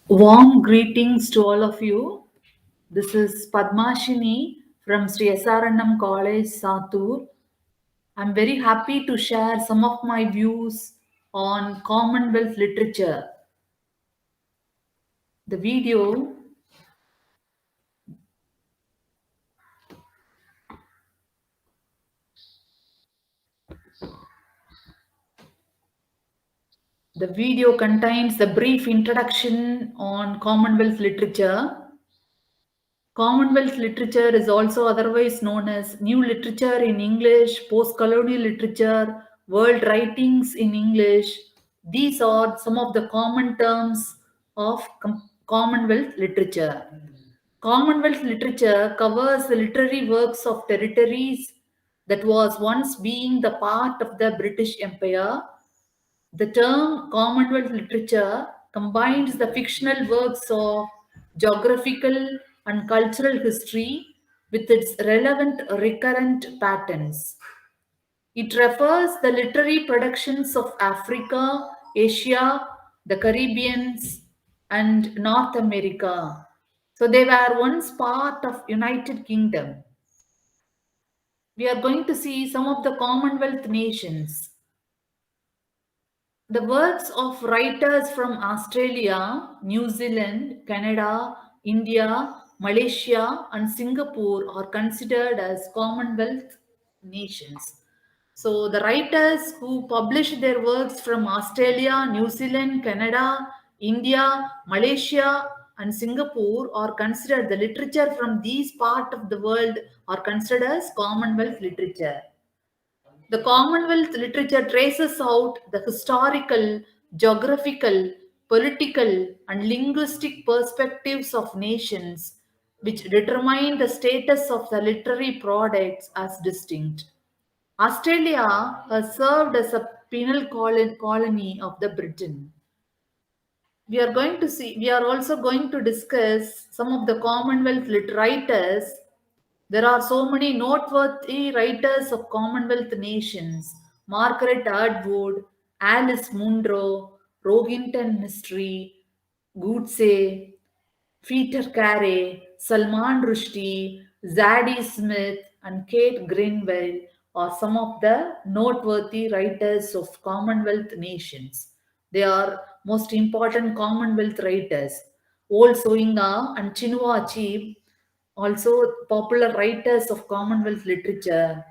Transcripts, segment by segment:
Warm greetings to all of you. This is Padmashini from Sri SRNM College, Satur. I'm very happy to share some of my views on Commonwealth literature. The video contains the brief introduction on Commonwealth literature. Commonwealth literature is also otherwise known as New Literature in English, Post-Colonial Literature, World Writings in English. These are some of the common terms of Commonwealth literature. Commonwealth literature covers the literary works of territories that was once being the part of the British Empire. The term Commonwealth literature combines the fictional works of geographical and cultural history with its relevant recurrent patterns. It refers the literary productions of Africa, Asia, the Caribbeans, and North America. So they were once part of United Kingdom. We are going to see some of the Commonwealth nations. The works of writers from Australia, New Zealand, Canada, India, Malaysia, and Singapore are considered as Commonwealth nations. So, the writers who published their works from Australia, New Zealand, Canada, India, Malaysia, and Singapore are considered the literature from these part of the world are considered as Commonwealth literature. The Commonwealth literature traces out the historical, geographical, political, and linguistic perspectives of nations which determine the status of the literary products as distinct. Australia has served as a penal colony of the Britain. We are also going to discuss some of the Commonwealth writers. There are so many noteworthy writers of Commonwealth nations: Margaret Atwood, Alice Munro, Rohinton Mistry, Goodsey, Peter Carey, Salman Rushdie, Zadie Smith, and Kate Greenwell are some of the noteworthy writers of Commonwealth nations. They are most important Commonwealth writers. Old Soinga and Chinua Achebe, also popular writers of Commonwealth literature.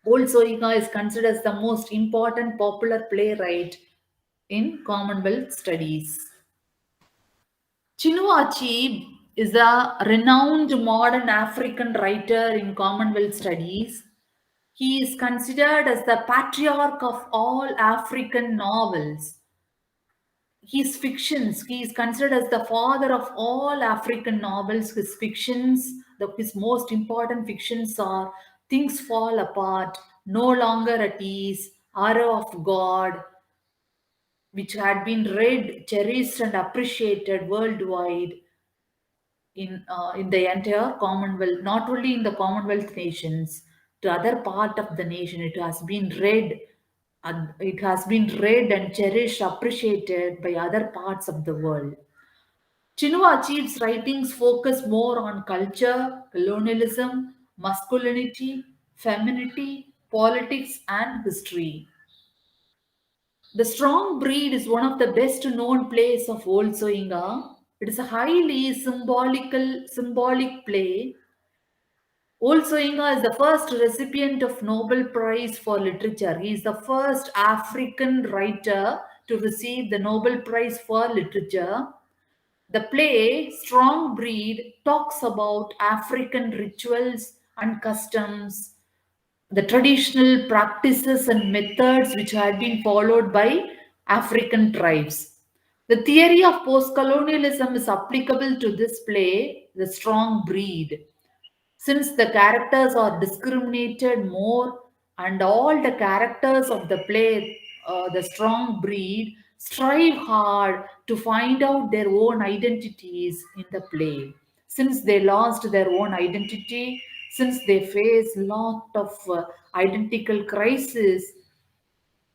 Old Soinga is considered as the most important popular playwright in Commonwealth studies. Chinua Achebe is a renowned modern African writer in Commonwealth studies. He is considered as the patriarch of all African novels. His fictions, he is considered as the father of all African novels. His fictions, his most important fictions are Things Fall Apart, No Longer at Ease, Arrow of God, which had been read, cherished, and appreciated worldwide in the entire Commonwealth, not only in the Commonwealth nations, to other part of the nation. It has been read. It has been read and cherished, appreciated by other parts of the world. Chinua Achebe's writings focus more on culture, colonialism, masculinity, femininity, politics, and history. The Strong Breed is one of the best known plays of Old Soinga. It is a highly symbolic play. Old Soinga is the first recipient of Nobel Prize for Literature. He is the first African writer to receive the Nobel Prize for Literature. The play Strong Breed talks about African rituals and customs, the traditional practices and methods which had been followed by African tribes. The theory of post colonialism is applicable to this play, The Strong Breed, since the characters are discriminated more and all the characters of the play, The Strong Breed, strive hard to find out their own identities in the play. Since they lost their own identity, since they face lot of identical crisis,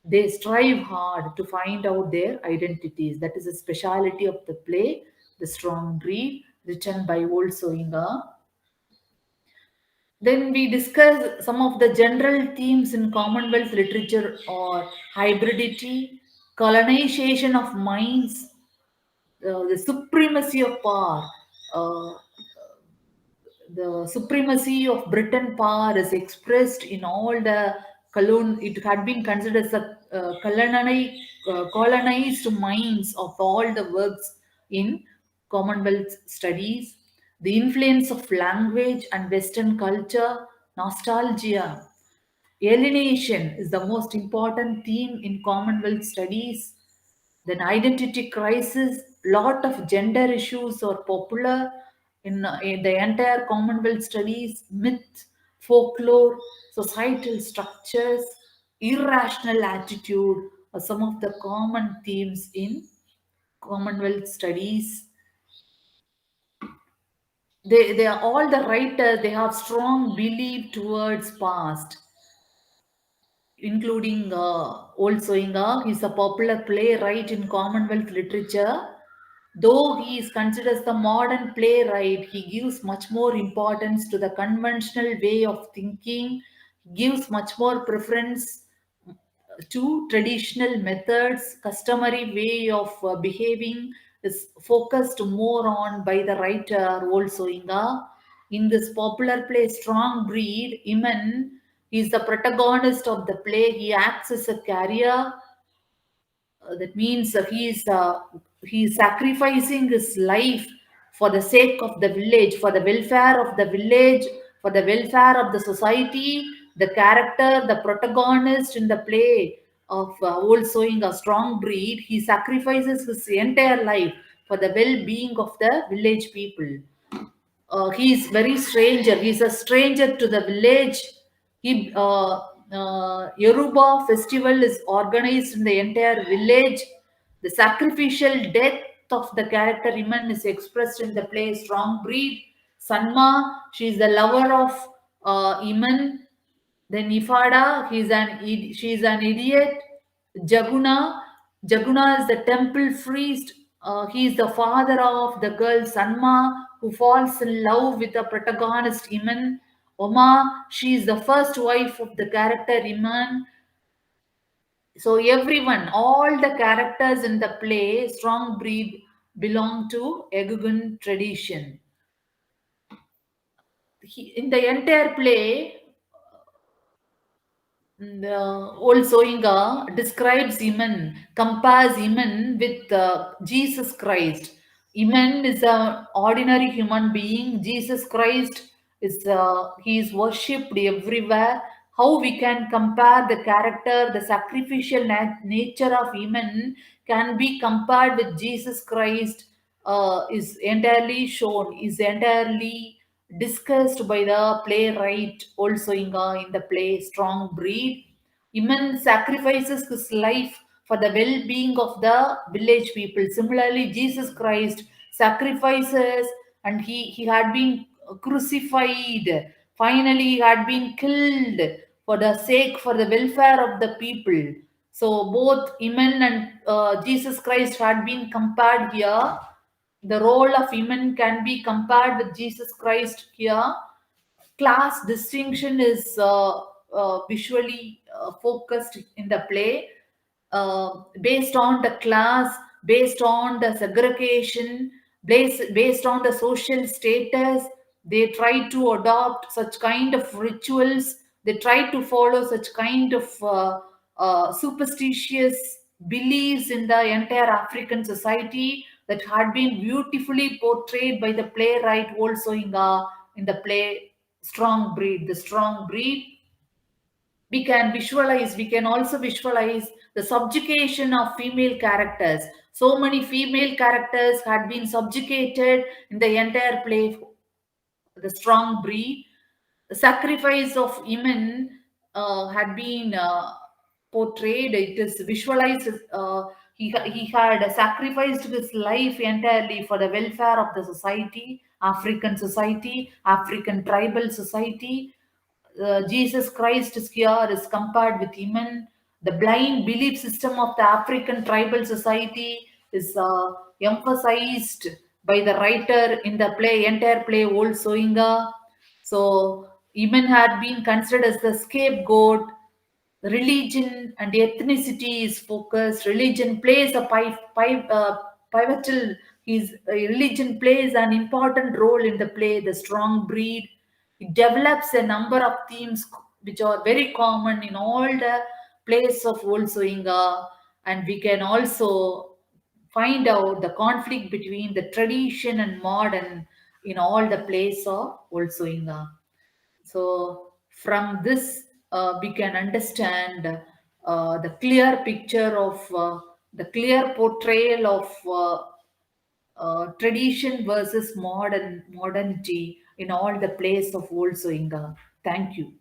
They strive hard to find out their identities. That is a speciality of the play, The Strong Breed, written by Old Soinga. Then we discuss some of the general themes in Commonwealth literature or hybridity, colonization of minds, the supremacy of power. Uh, the supremacy of Britain power is expressed in all the it had been considered as a colonized minds of all the works in Commonwealth studies. The influence of language and Western culture, nostalgia, alienation is the most important theme in Commonwealth studies. Then identity crisis, lot of gender issues are popular in the entire Commonwealth studies. Myth, folklore, societal structures, irrational attitude are some of the common themes in Commonwealth studies. They are all the writers, they have strong belief towards past, including Old Soinga. He's a popular playwright in Commonwealth literature. Though he is considered as the modern playwright, he gives much more importance to the conventional way of thinking, gives much more preference to traditional methods, customary way of behaving is focused more on by the writer Old Soinga. In this popular play, Strong Breed, Iman is the protagonist of the play. He acts as a carrier. That means he is sacrificing his life for the sake of the village, for the welfare of the village, for the welfare of the society. The character, the protagonist in the play of Old Sowing a Strong Breed, he sacrifices his entire life for the well-being of the village people. He is very stranger. He is a stranger to the village. Yoruba festival is organized in the entire village. The sacrificial death of the character Iman is expressed in the play Strong Breed. Sanma, she is the lover of Iman. Then Ifada, she is an idiot. Jaguna, Jaguna is the temple priest. He is the father of the girl Sanma, who falls in love with the protagonist Iman. Oma, she is the first wife of the character Iman. So everyone, all the characters in the play, Strong Breed, belong to Egugun tradition. In the entire play, the old Soinga describes Iman, compares Iman with Jesus Christ. Iman is an ordinary human being. Jesus Christ is he is worshipped everywhere. How we can compare the character, the sacrificial nature of Iman can be compared with Jesus Christ is entirely shown, is entirely discussed by the playwright also in the play Strong Breed. Iman sacrifices his life for the well-being of the village people. Similarly, Jesus Christ sacrifices and he had been crucified. Finally, he had been killed for the sake, for the welfare of the people. So both Iman and Jesus Christ had been compared here. The role of women can be compared with Jesus Christ here. Class distinction is visually focused in the play, based on the class, based on the segregation, based on the social status. They try to adopt such kind of rituals. They try to follow such kind of superstitious beliefs in the entire African society that had been beautifully portrayed by the playwright also in the play Strong Breed. The Strong Breed, we can also visualize the subjugation of female characters. So many female characters had been subjugated in the entire play The Strong Breed. The sacrifice of women had been portrayed. It is visualized. He had sacrificed his life entirely for the welfare of the society, African tribal society. Jesus Christ is here is compared with Iman. The blind belief system of the African tribal society is emphasized by the writer in the play, entire play Old Soinga. So women had been considered as the scapegoat. Religion and ethnicity is focused. Religion plays a pivotal. Religion plays an important role in the play. The strong breed. It develops a number of themes which are very common in all the plays of Old Soinga, and we can also find out the conflict between the tradition and modern in all the plays of Old Soinga. So from this, we can understand the clear picture of the clear portrayal of tradition versus modernity in all the plays of Old Soinga. Thank you.